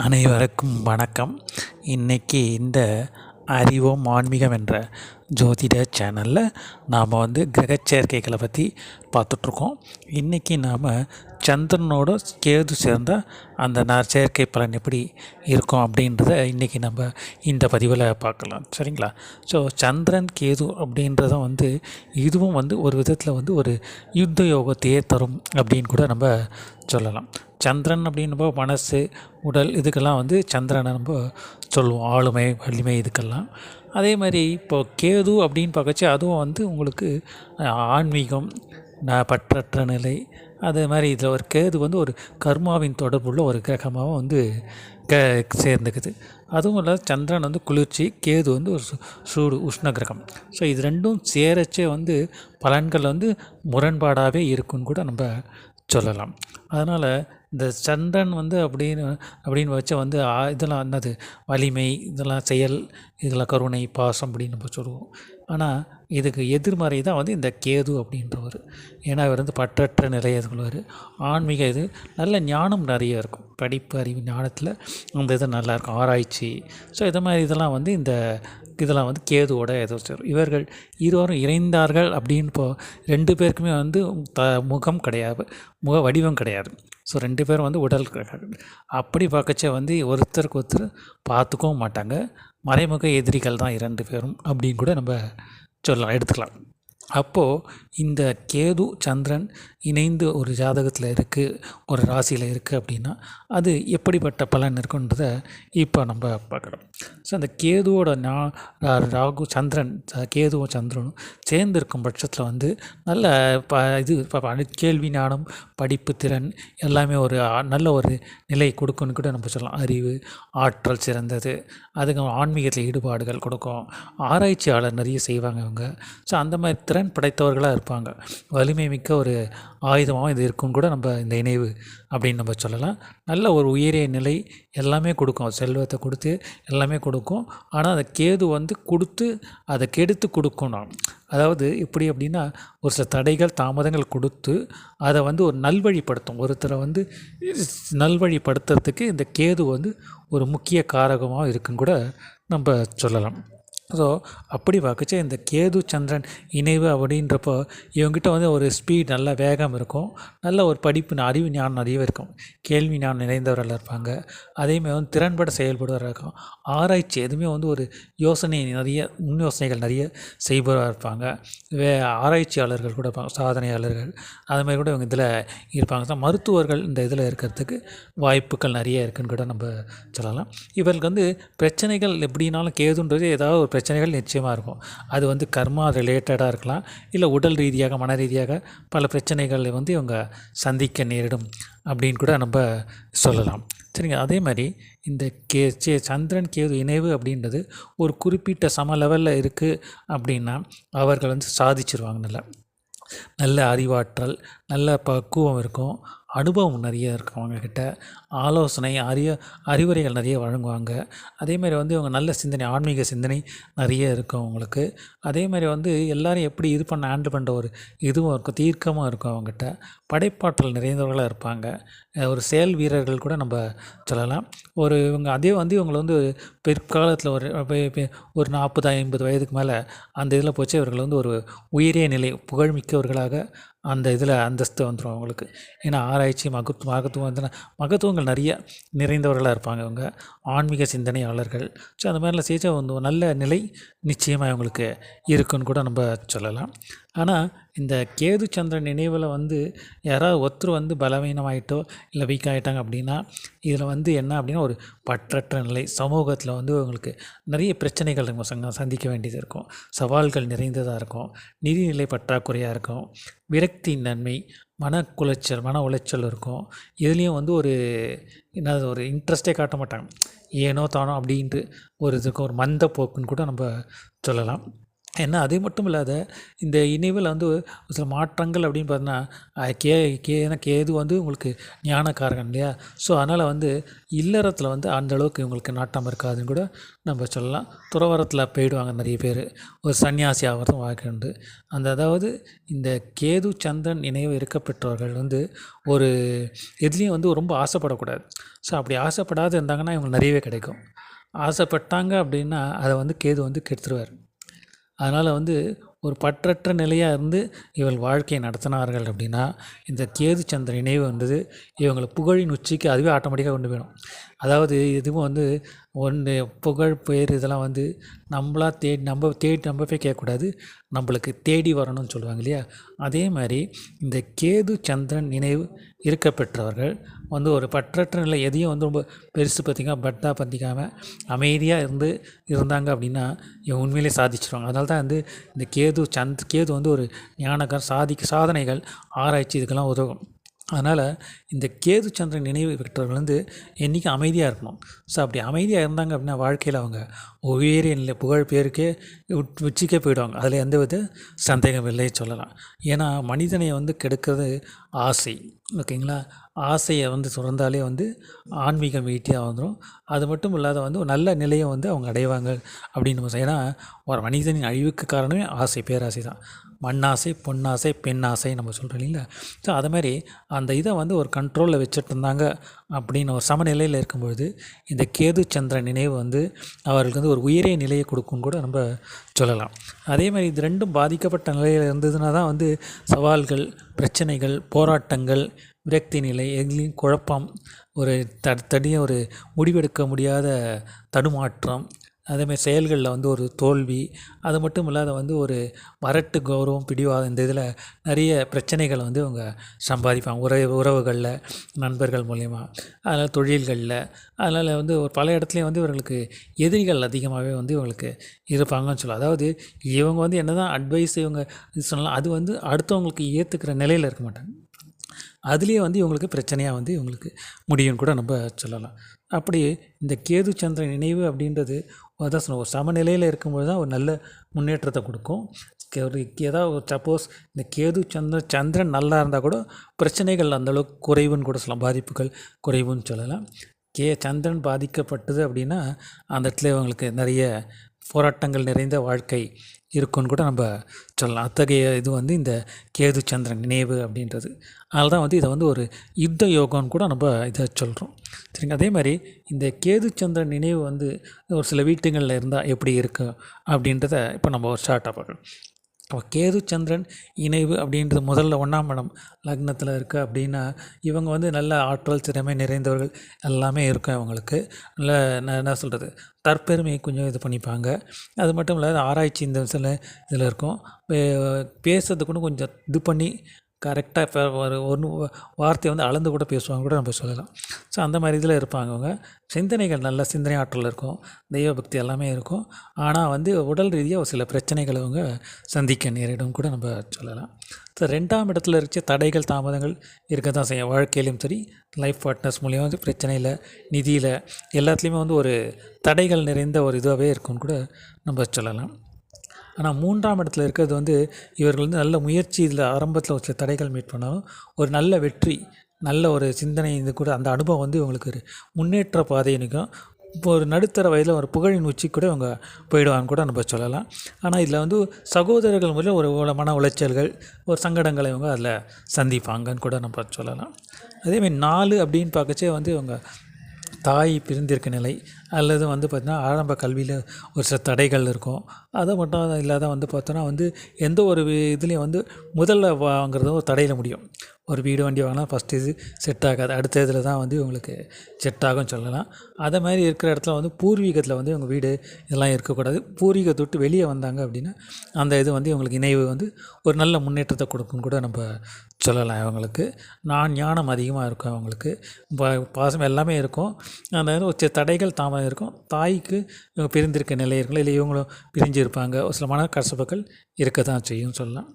அனைவருக்கும் வணக்கம். இன்றைக்கி இந்த அறிவோம் ஆன்மீகம் என்ற ஜோதிட சேனலில் நாம் கிரகச் சேர்க்கைகளை பற்றி பார்த்துட்ருக்கோம். இன்றைக்கி நாம் சந்திரனோட கேது சேர்ந்த அந்த செயற்கை பலன் எப்படி இருக்கும் அப்படின்றத இன்றைக்கி நம்ம இந்த பதிவில் பார்க்கலாம். சரிங்களா? ஸோ சந்திரன் கேது அப்படின்றத இதுவும் ஒரு விதத்தில் ஒரு யுத்த யோகத்தையே தரும் அப்படின்னு கூட நம்ம சொல்லலாம். சந்திரன் அப்படின்னப்போ மனசு, உடல் இதுக்கெல்லாம் சந்திரனை நம்ம சொல்லுவோம், ஆளுமை, வலிமை இதுக்கெல்லாம். அதே மாதிரி இப்போது கேது அப்படின்னு பார்க்கச்சு அதுவும் உங்களுக்கு ஆன்மீகம், பற்றற்ற நிலை, அதே மாதிரி இதில் ஒரு கேது ஒரு கர்மாவின் தொடர்புள்ள ஒரு கிரகமாகவும் சேர்ந்துக்குது. அதுவும் இல்லை, சந்திரன் குளிர்ச்சி, கேது ஒரு சூடு, உஷ்ண கிரகம். ஸோ இது ரெண்டும் சேரச்சே பலன்கள் முரண்பாடாகவே இருக்குன்னு கூட நம்ம சொல்லலாம். அதனால் இந்த சந்திரன் அப்படின்னு வச்ச இதெல்லாம் என்னது வலிமை, இதெல்லாம் செயல், இதெல்லாம் கருணை, பாசம் அப்படின்னு நம்ம சொல்லுவோம். ஆனால் இதுக்கு எதிர்மறை தான் இந்த கேது அப்படின்றவர். ஏன்னா இவர் பற்றற்ற நிலையை சொல்லுவார். ஆன்மீக இது நல்ல ஞானம் நிறைய இருக்கும், படிப்பு, அறிவு, ஞானத்தில் அந்த இது நல்லாயிருக்கும், ஆராய்ச்சி. ஸோ இது மாதிரி இதெல்லாம் இதெல்லாம் கேதுவோட ஏதோ சேரும். இவர்கள் இருவரும் இணைந்தார்கள் அப்படின்னு ரெண்டு பேருக்குமே முகம் கிடையாது, முக வடிவம் கிடையாது. ஸோ ரெண்டு பேரும் உடல் அப்படி பார்க்கச்சே ஒருத்தருக்கு ஒருத்தர் பார்த்துக்கவும் மாட்டாங்க. மறைமுக எதிரிகள் தான் இரண்டு பேரும் அப்படின்னு கூட நம்ம சொல்லலாம், எடுத்துக்கலாம். அப்போது இந்த கேது சந்திரன் இணைந்து ஒரு ஜாதகத்தில் இருக்குது, ஒரு ராசியில் இருக்குது அப்படின்னா அது எப்படிப்பட்ட பலன் இருக்குன்றதை இப்போ நம்ம பார்க்குறோம். ஸோ அந்த கேதுவோட ராகு சந்திரன், கேதுவும் சந்திரனும் சேர்ந்து இருக்கும் பட்சத்தில் நல்ல கேள்வி ஞானம், படிப்பு திறன் எல்லாமே ஒரு நல்ல ஒரு நிலை கொடுக்குன்னு கூட நம்ம சொல்லலாம். அறிவு, ஆற்றல் சிறந்தது, அதுக்கு ஆன்மீகத்தில் ஈடுபாடுகள் கொடுக்கும், ஆராய்ச்சியாளர் நிறைய செய்வாங்க இவங்க. ஸோ அந்த மாதிரி திறன் படைத்தவர்களாக இருப்பாங்க. வலிமை மிக்க ஒரு ஆயுதமாகவும் இது இருக்குன்னு கூட நம்ம இந்த இணைவு அப்படின்னு நம்ம சொல்லலாம். நல்ல ஒரு உயரிய நிலை எல்லாமே கொடுக்கும், செல்வத்தை கொடுத்து எல்லாமே கொடுக்கும். ஆனால் அந்த கேது கொடுத்து அதை கெடுத்து கொடுக்கணும். அதாவது எப்படி அப்படின்னா, ஒரு சில தடைகள், தாமதங்கள் கொடுத்து அதை ஒரு நல்வழிப்படுத்தும். ஒருத்தரை நல்வழிப்படுத்துறதுக்கு இந்த கேது ஒரு முக்கிய காரகமாக இருக்குன்னு கூட நம்ம சொல்லலாம். ஸோ அப்படி பார்க்கச்சே இந்த கேது சந்திரன் இணைவு அப்படின்றப்போ இவங்ககிட்ட ஒரு ஸ்பீட், நல்ல வேகம் இருக்கும், நல்ல ஒரு படிப்பு, அறிவு, ஞானம் நிறையவே இருக்கும், கேள்வி ஞானம் நிறைந்தவர்கள் இருப்பாங்க. அதேமாதிரி திறன்பட செயல்படுவராக இருக்கும். ஆராய்ச்சி எதுவுமே ஒரு யோசனை நிறைய, முன் யோசனைகள் நிறைய செய்பவராக இருப்பாங்க. ஆராய்ச்சியாளர்கள் கூட இருப்பாங்க, சாதனையாளர்கள், அதுமாதிரி கூட இவங்க இதில் இருப்பாங்க. மருத்துவர்கள் இந்த இதில் இருக்கிறதுக்கு வாய்ப்புகள் நிறைய இருக்குன்னு கூட நம்ம சொல்லலாம். இவர்களுக்கு பிரச்சனைகள் எப்படின்னாலும் கேதுன்றது ஏதாவது ஒரு பிரச்சனைகள் நிச்சயமாக இருக்கும். அது கர்மா ரிலேட்டடாக இருக்கலாம், இல்லை உடல் ரீதியாக, மன ரீதியாக பல பிரச்சனைகள் இவங்க சந்திக்க நேரிடும் அப்படின்னு கூட நம்ம சொல்லலாம். சரிங்க. அதே மாதிரி இந்த சந்திரன் கேது இணைவு அப்படின்றது ஒரு குறிப்பிட்ட சம லெவலில் இருக்குது அப்படின்னா அவர்கள் சாதிச்சிருவாங்க. நல்ல அறிவாற்றல், நல்ல பக்குவம் இருக்கும், அனுபவம் நிறைய இருக்கும் அவங்கக்கிட்ட, ஆலோசனை, அறிவுரைகள் நிறைய வழங்குவாங்க. அதேமாதிரி இவங்க நல்ல சிந்தனை, ஆன்மீக சிந்தனை நிறைய இருக்கும் அவங்களுக்கு. அதேமாதிரி எல்லோரும் எப்படி இது பண்ண ஹேண்டில் பண்ணுற ஒரு இதுவும் இருக்கும், தீர்க்கமாக இருக்கும் அவங்ககிட்ட. படைப்பாற்றல் நிறைந்தவர்களாக இருப்பாங்க. ஒரு செயல் வீரர்கள் கூட நம்ம சொல்லலாம். இவங்க இவங்களை பிற்காலத்தில் ஒரு 40-50 வயதுக்கு மேலே அந்த இதில் போச்சு இவர்கள் ஒரு உயரிய நிலை, புகழ்மிக்கவர்களாக அந்த இதில் அந்தஸ்து வந்துடும் அவங்களுக்கு. ஏன்னா ஆராய்ச்சி, மகத்துவங்கள் நிறைய நிறைந்தவர்களாக இருப்பாங்க இவங்க, ஆன்மீக சிந்தனையாளர்கள். ஸோ அந்த மாதிரிலாம் சேர்த்து நல்ல நிலை நிச்சயமாக இவங்களுக்கு இருக்குன்னு கூட நம்ம சொல்லலாம். ஆனால் இந்த கேது சந்திரன் நினைவில் யாராவது ஒருத்தர் பலவீனமாயிட்டோ இல்லை வீக் ஆகிட்டாங்க அப்படின்னா இதில் என்ன அப்படின்னா ஒரு பற்றற்ற நிலை, சமூகத்தில் இவங்களுக்கு நிறைய பிரச்சனைகள் சந்திக்க வேண்டியது இருக்கும், சவால்கள் நிறைந்ததாக இருக்கும், நிதிநிலை பற்றாக்குறையாக இருக்கும், விரக்தியின் நன்மை, மன உளைச்சல் இருக்கும். இதுலேயும் ஒரு இன்ட்ரெஸ்டே காட்ட மாட்டாங்க, ஏனோ தானோ அப்படின்ட்டு ஒரு இதுக்கு ஒரு மந்த போக்குன்னு கூட நம்ம சொல்லலாம். ஏன்னா அது மட்டும் இல்லாத இந்த இணைவில் வந்து சில மாற்றங்கள் அப்படின்னு பார்த்தீங்கன்னா ஏன்னா கேது வந்து உங்களுக்கு ஞானக்காரகன் இல்லையா. ஸோ அதனால் வந்து இல்லறத்தில் வந்து அந்தளவுக்கு இவங்களுக்கு நாட்டம் இருக்காதுன்னு கூட நம்ம சொல்லலாம். துறவரத்தில் போயிடுவாங்க நிறைய பேர், ஒரு சன்னியாசி ஆகிறதும் வாழ்க்கை உண்டு. அதாவது இந்த கேது சந்திரன் இணைவு இருக்க பெற்றவர்கள் வந்து ஒரு எதுலேயும் வந்து ரொம்ப ஆசைப்படக்கூடாது. ஸோ அப்படி ஆசைப்படாது இருந்தாங்கன்னா இவங்களுக்கு நிறையவே கிடைக்கும். ஆசைப்பட்டாங்க அப்படின்னா அதை வந்து கேது வந்து கெடுத்துருவார். அதனால் வந்து ஒரு பற்றற்ற நிலையாக இருந்து இவள் வாழ்க்கையை நடத்தினார்கள் அப்படின்னா இந்த கேது சந்திரன் இணைவு வந்தது இவங்களை புகழின் உச்சிக்கு அதுவே ஆட்டோமேட்டிக்காக கொண்டு போயிடும். அதாவது இதுவும் வந்து ஒன்று புகழ் பேர் இதெல்லாம் வந்து நம்மளாக தேடி நம்ம போய் கேட்கக்கூடாது, நம்மளுக்கு தேடி வரணும்னு சொல்லுவாங்க இல்லையா. அதே மாதிரி இந்த கேது சந்திரன் நினைவு இருக்க பெற்றவர்கள் வந்து ஒரு பற்றற்ற நிலை எதையும் வந்து ரொம்ப பெருசு பற்றிக்காமல் அமைதியாக இருந்தாங்க அப்படின்னா இவங்க உண்மையிலே சாதிச்சிருவாங்க. அதனால தான் வந்து இந்த கேது வந்து ஒரு ஞானக்கார சாதனைகள் ஆராய்ச்சி இதுக்கெல்லாம் உதவும். அதனால் இந்த கேது சந்திரன் நினைவு பெற்றவர்கள் வந்து என்றைக்கும் அமைதியாக இருக்கணும். ஸோ அப்படி அமைதியாக இருந்தாங்க அப்படின்னா வாழ்க்கையில் அவங்க உயரிய நிலை புகழ் பேருக்கே உச்சிக்கே போயிடுவாங்க. அதில் எந்த வித சந்தேகம் இல்லை சொல்லலாம். ஏன்னா மனிதனை வந்து கெடுக்கிறது ஆசை, ஓகேங்களா. ஆசையை வந்து சுரந்தாலே வந்து ஆன்மீகம் ஈட்டியாக வந்துடும். அது மட்டும் இல்லாத வந்து ஒரு நல்ல நிலையை வந்து அவங்க அடைவாங்க அப்படின்னு. ஏன்னா ஒரு மனிதனின் அழிவுக்கு காரணமே ஆசை, பேராசை தான். மண்ணாசை, பொன்னாசை, பெண்ணாசை நம்ம சொல்கிறோம் இல்லைங்களா. ஸோ அது மாதிரி அந்த இதை வந்து ஒரு கண்ட்ரோலில் வச்சுட்டு இருந்தாங்க அப்படின்னு ஒரு சமநிலையில் இருக்கும்பொழுது இந்த கேது சந்திரன் நினைவு வந்து அவர்களுக்கு வந்து ஒரு உயரிய நிலையை கொடுக்கும் கூட நம்ம சொல்லலாம். அதே மாதிரி இது ரெண்டும் பாதிக்கப்பட்ட நிலையில் இருந்ததுன்னா தான் வந்து சவால்கள், பிரச்சனைகள், போராட்டங்கள், விரக்தி நிலை, எங்கேயும் குழப்பம், ஒரு தனியாக ஒரு முடிவெடுக்க முடியாத தடுமாற்றம், அதேமாதிரி செயல்களில் வந்து ஒரு தோல்வி, அது மட்டும் இல்லாத வந்து ஒரு வரட்டு கௌரவம், பிடிவாதம், இந்த இதில் நிறைய பிரச்சனைகளை வந்து இவங்க சம்பாதிப்பாங்க. உறவுகளில், நண்பர்கள் மூலயமா, அதனால் தொழில்களில். அதனால் வந்து ஒரு பல இடத்துலையும் வந்து இவர்களுக்கு எதிரிகள் அதிகமாகவே வந்து இவங்களுக்கு இருப்பாங்கன்னு சொல்லலாம். அதாவது இவங்க வந்து என்ன தான் அட்வைஸ் இவங்க இது சொன்னாலும் அது வந்து அடுத்தவங்களுக்கு ஏற்றுக்கிற நிலையில் இருக்க மாட்டாங்க. அதுலேயே வந்து இவங்களுக்கு பிரச்சனையாக வந்து இவங்களுக்கு முடியும்னு கூட நம்ம சொல்லலாம். அப்படி இந்த கேது சந்திரன் நினைவு அப்படின்றது அதான் சொன்ன ஒரு சமநிலையில் இருக்கும்போது தான் ஒரு நல்ல முன்னேற்றத்தை கொடுக்கும். ஏதாவது ஒரு சப்போஸ் இந்த கேது சந்திரன் நல்லா இருந்தால் கூட பிரச்சனைகள் அந்தளவுக்கு குறைவுன்னு கூட சொல்லலாம், பாதிப்புகள் குறைவுன்னு சொல்லலாம். சந்திரன் பாதிக்கப்பட்டது அப்படின்னா அந்த இடத்துல இவங்களுக்கு நிறைய போராட்டங்கள் நிறைந்த வாழ்க்கை இருக்குன்னு கூட நம்ம சொல்லலாம். அத்தகைய இது வந்து இந்த கேது சந்திரன் நினைவு அப்படின்றது. அதனால தான் வந்து இதை வந்து ஒரு யுத்த யோகம்னு கூட நம்ம இதை சொல்கிறோம், சரிங்க. அதே மாதிரி இந்த கேது சந்திரன் நினைவு வந்து ஒரு சில வீட்டுங்களில் இருந்தால் எப்படி இருக்குது அப்படின்றத இப்போ நம்ம ஒரு ஷார்ட்டாக பார்க்கலாம். இப்போ கேது சந்திரன் இணைவு அப்படின்றது முதல்ல 1ஆம் இடம் லக்னத்தில் இருக்குது அப்படின்னா இவங்க வந்து நல்ல ஆற்றல் திறமை நிறைந்தவர்கள் எல்லாமே இருக்கும். அவங்களுக்கு நல்ல என்ன சொல்கிறது, தற்பெருமையை கொஞ்சம் இது பண்ணிப்பாங்க. அது மட்டும் இல்லாத ஆராய்ச்சி இந்த சில இதில் இருக்கும். பேசுறதுக்கு கொஞ்சம் இது பண்ணி கரெக்டாக இப்போ ஒன்று வார்த்தையை வந்து அளந்து கூட பேசுவாங்க கூட நம்ம சொல்லலாம். ஸோ அந்த மாதிரி இதில் இருப்பாங்க அவங்க. சிந்தனைகள் நல்ல சிந்தனை ஆற்றல் இருக்கும், தெய்வ பக்தி எல்லாமே இருக்கும். ஆனால் வந்து உடல் ரீதியாக ஒரு சில பிரச்சனைகளை அவங்க சந்திக்க நேரிடும் கூட நம்ம சொல்லலாம். ஸோ 2ஆம் இடத்துல இருக்க தடைகள், தாமதங்கள் இருக்க தான் செய்யும். வாழ்க்கையிலையும் சரி, லைஃப் பார்ட்னர்ஸ் மூலியமாக வந்து பிரச்சனையில், நிதியில், எல்லாத்துலேயுமே வந்து ஒரு தடைகள் நிறைந்த ஒரு இதுவாகவே இருக்கும்னு கூட நம்ம சொல்லலாம். ஆனால் 3ஆம் இடத்துல இருக்கிறது வந்து இவர்கள் வந்து நல்ல முயற்சி, இதில் ஆரம்பத்தில் ஒரு சில தடைகள் மீட் பண்ணாலும் ஒரு நல்ல வெற்றி, நல்ல ஒரு சிந்தனை, இது கூட அந்த அனுபவம் வந்து இவங்களுக்கு ஒரு முன்னேற்ற பாதை நிற்கும். இப்போ ஒரு நடுத்தர வயதில் ஒரு புகழின் உச்சி கூட இவங்க போயிடுவான்னு கூட நம்ம சொல்லலாம். ஆனால் இதில் வந்து சகோதரர்கள் முறையில் ஒரு மன உளைச்சல்கள், ஒரு சங்கடங்களை இவங்க அதில் சந்திப்பாங்கன்னு கூட நம்ம சொல்லலாம். அதேமாதிரி 4 அப்படின்னு பார்க்கச்சே வந்து இவங்க தாய் பிரிந்திருக்க நிலை, அல்லது வந்து பார்த்திங்கன்னா ஆரம்ப கல்வியில் ஒரு சில தடைகள் இருக்கும். அதை மட்டும் இல்லாத வந்து பார்த்தோன்னா வந்து எந்த ஒரு இதுலேயும் வந்து முதல்ல வாங்குறதும் ஒரு தடையில் முடியும். ஒரு வீடு வண்டி வாங்கினா ஃபஸ்ட்டு இது செட் ஆகாது, அடுத்த இதில் தான் வந்து இவங்களுக்கு செட் ஆகும்னு சொல்லலாம். அதை மாதிரி இருக்கிற இடத்துல வந்து பூர்வீகத்தில் வந்து இவங்க வீடு இதெல்லாம் இருக்கக்கூடாது. பூர்வீகத்தை விட்டு வெளியே வந்தாங்க அப்படின்னா அந்த இது வந்து இவங்களுக்கு இணைவு வந்து ஒரு நல்ல முன்னேற்றத்தை கொடுக்குன்னு கூட நம்ம சொல்லலாம். இவங்களுக்கு ஞானம் அதிகமாக இருக்கும், அவங்களுக்கு பாசம் எல்லாமே இருக்கும். அந்த ஒரு சில தடைகள் தாமதம் இருக்கும். தாய்க்கு இவங்க பிரிந்திருக்க நிலை இருக்கலாம், இல்லை இவங்களும் பிரிஞ்சு இருப்பாங்க. ஒரு சில மனக்கசப்புகள் இருக்க தான் செய்யும் சொல்லலாம்.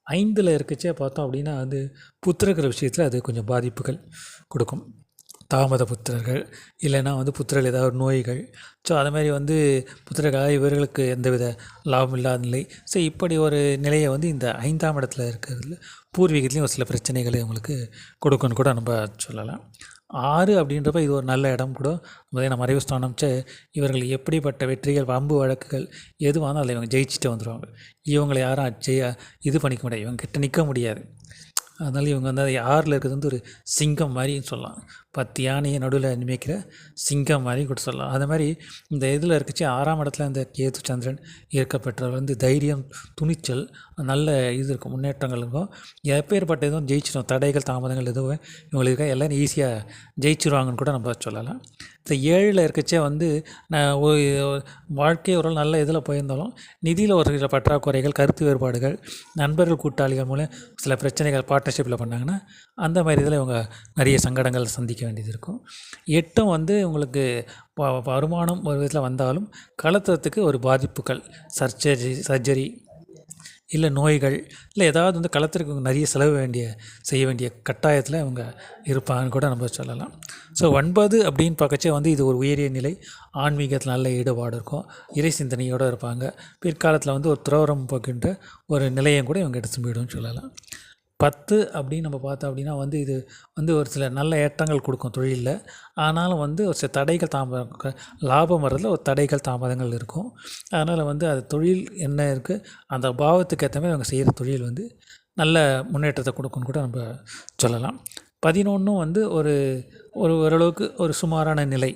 5ல் இருக்கச்சே பார்த்தோம் அப்படின்னா வந்து புத்திரக்கிற விஷயத்தில் அது கொஞ்சம் பாதிப்புகள் கொடுக்கும். தாமத புத்திரர்கள், இல்லைன்னா வந்து புத்திரர்கள் ஏதாவது ஒரு நோய்கள். ஸோ அது மாதிரி வந்து புத்திரர்களால் இவர்களுக்கு எந்தவித லாபம் இல்லாத நிலை. ஸோ இப்படி ஒரு நிலையை வந்து இந்த 5ஆம் இடத்துல இருக்கிறதுல பூர்வீகத்துலேயும் ஒரு சில பிரச்சனைகளை அவங்களுக்கு கொடுக்குன்னு கூட நம்ம சொல்லலாம். 6 அப்படின்றப்ப இது ஒரு நல்ல இடம் கூட. நம்ம மறைவு ஸ்தானம் இவர்கள் எப்படிப்பட்ட வெற்றிகள், வம்பு வழக்குகள் எதுவானாலும் அதில் இவங்க ஜெயிச்சுட்டு வந்துடுவாங்க. இவங்களை யாரும் இது பண்ணிக்க முடியாது, இவங்க கிட்ட நிற்க முடியாது. அதனால் இவங்க வந்து 6ல் இருக்கிறது வந்து ஒரு சிங்கம் மாதிரின்னு சொல்லலாம். 10 யானையை நடுவில் நியமிக்கிற சிங்கம் மாதிரி கூட சொல்லலாம். அது மாதிரி இந்த இதில் இருக்குச்சு 6ஆம் இடத்துல இந்த கேது சந்திரன் இருக்கப்பெற்றவர் வந்து தைரியம், துணிச்சல், நல்ல இது இருக்கும், முன்னேற்றங்கள் இருக்கும். எப்பேற்பட்ட எதுவும் ஜெயிச்சிடும், தடைகள் தாமதங்கள் எதுவும் இவங்களுக்கு எல்லோரும் ஈஸியாக ஜெயிச்சிருவாங்கன்னு கூட நம்ம சொல்லலாம். இந்த 7ல் இருக்கச்சே வந்து நான் வாழ்க்கை ஒரு நல்ல இதில் போயிருந்தாலும் நிதியில் ஒரு சில பற்றாக்குறைகள், கருத்து வேறுபாடுகள், நண்பர்கள் கூட்டாளிகள் மூலம் சில பிரச்சனைகள் பார்ட்னர்ஷிப்பில் பண்ணாங்கன்னா அந்த மாதிரி இதில் இவங்க நிறைய சங்கடங்கள் சந்திக்க வேண்டியது இருக்கும். 8ம் வந்து உங்களுக்கு வருமானம் ஒரு விதத்தில் வந்தாலும் கலத்துறதுக்கு ஒரு பாதிப்புகள், சர்ஜரி இல்லை நோய்கள், இல்லை ஏதாவது வந்து களத்திற்கு நிறைய செய்ய வேண்டிய கட்டாயத்தில் அவங்க இருப்பாங்கன்னு கூட நம்ம சொல்லலாம். ஸோ 9 அப்படின்னு பார்க்கச்சே வந்து இது ஒரு உயரிய நிலை, ஆன்மீகத்தில் நல்ல ஈடுபாடு இருக்கும், இறை சிந்தனையோடு இருப்பாங்க. பிற்காலத்தில் வந்து ஒரு துறவரம் போகின்ற ஒரு நிலையம் கூட இவங்க எடுத்து போய்டும்னு சொல்லலாம். 10 அப்படின்னு நம்ம பார்த்தோம் அப்படின்னா வந்து இது வந்து ஒரு சில நல்ல ஏற்றங்கள் கொடுக்கும் தொழிலில். ஆனாலும் வந்து ஒரு சில தடைகள் லாபம் வர்றதில் ஒரு தடைகள் தாமதங்கள் இருக்கும். அதனால் வந்து அது தொழில் என்ன இருக்குது அந்த பாவத்துக்கு ஏற்ற மாதிரி அவங்க செய்கிற தொழில் வந்து நல்ல முன்னேற்றத்தை கொடுக்குன்னு கூட நம்ம சொல்லலாம். 11 வந்து ஓரளவுக்கு ஒரு சுமாரான நிலை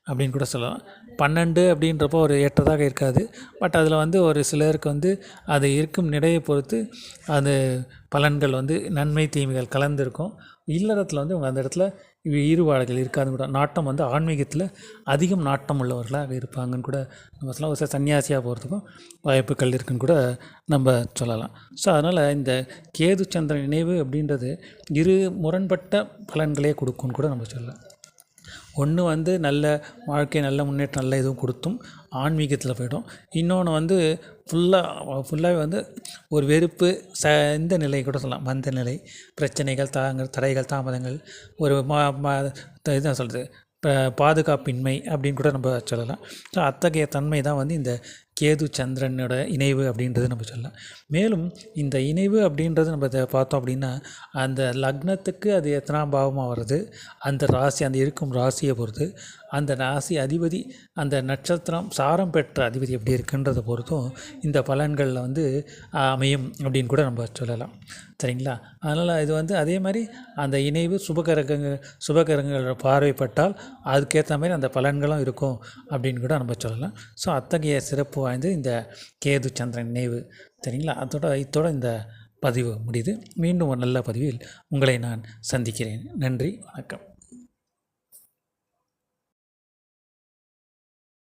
அப்படின்னு கூட சொல்லலாம். 12 அப்படின்றப்போ ஒரு ஏற்றதாக இருக்காது. பட் அதில் வந்து ஒரு சிலருக்கு வந்து அது இருக்கும் நிலையை பொறுத்து அது பலன்கள் வந்து நன்மை தீமைகள் கலந்துருக்கும். இல்லறத்தில் வந்து அந்த இடத்துல ஈடுபாடுகள் இருக்காது கூட. நாட்டம் வந்து ஆன்மீகத்தில் அதிகம் நாட்டம் உள்ளவர்களாக இருப்பாங்கன்னு கூட நம்ம சொல்லலாம். ஒரு சில சன்னியாசியாக போகிறதுக்கும் வாய்ப்புகள் இருக்குன்னு கூட நம்ம சொல்லலாம். ஸோ அதனால் இந்த கேது சந்திரன் நினைவு அப்படின்றது இரு முரண்பட்ட பலன்களே கொடுக்கும்னு கூட நம்ம சொல்லலாம். ஒன்று வந்து நல்ல வாழ்க்கை, நல்ல முன்னேற்றம், நல்ல இதுவும் கொடுத்தும் ஆன்மீகத்தில் போய்டும். இன்னொன்று வந்து ஃபுல்லாகவே வந்து ஒரு வெறுப்பு, இந்த நிலை கூட சொல்லலாம், மந்த நிலை, பிரச்சனைகள், தடைகள், தாமதங்கள், ஒரு இதுதான் சொல்கிறது பாதுகாப்பின்மை அப்படின்னு கூட நம்ம சொல்லலாம். ஸோ அத்தகைய தன்மை தான் வந்து இந்த கேது சந்திரனோட இணைவு அப்படின்றது நம்ம சொல்லலாம். மேலும் இந்த இணைவு அப்படின்றது நம்ம இதை பார்த்தோம் அப்படின்னா அந்த லக்னத்துக்கு அது எத்தனாம் பாவமாக வருது, அந்த ராசி, அந்த இருக்கும் ராசியை பொறுத்து, அந்த ராசி அதிபதி, அந்த நட்சத்திரம் சாரம் பெற்ற அதிபதி எப்படி இருக்குன்றதை பொறுத்தும் இந்த பலன்களில் வந்து அமையும் அப்படின்னு கூட நம்ம சொல்லலாம். சரிங்களா? அதனால் இது வந்து அதே மாதிரி அந்த இணைவு சுபகரங்களோட பார்வைப்பட்டால் அதுக்கேற்ற மாதிரி அந்த பலன்களும் இருக்கும் அப்படின்னு கூட நம்ம சொல்லலாம். ஸோ அத்தகைய சிறப்பு வாய்ந்து இந்த கேது சந்திரன் நினைவு. சரிங்களா? இதோட இந்த பதிவு முடியுது. மீண்டும் ஒரு நல்ல பதிவில் உங்களை நான் சந்திக்கிறேன். நன்றி, வணக்கம்.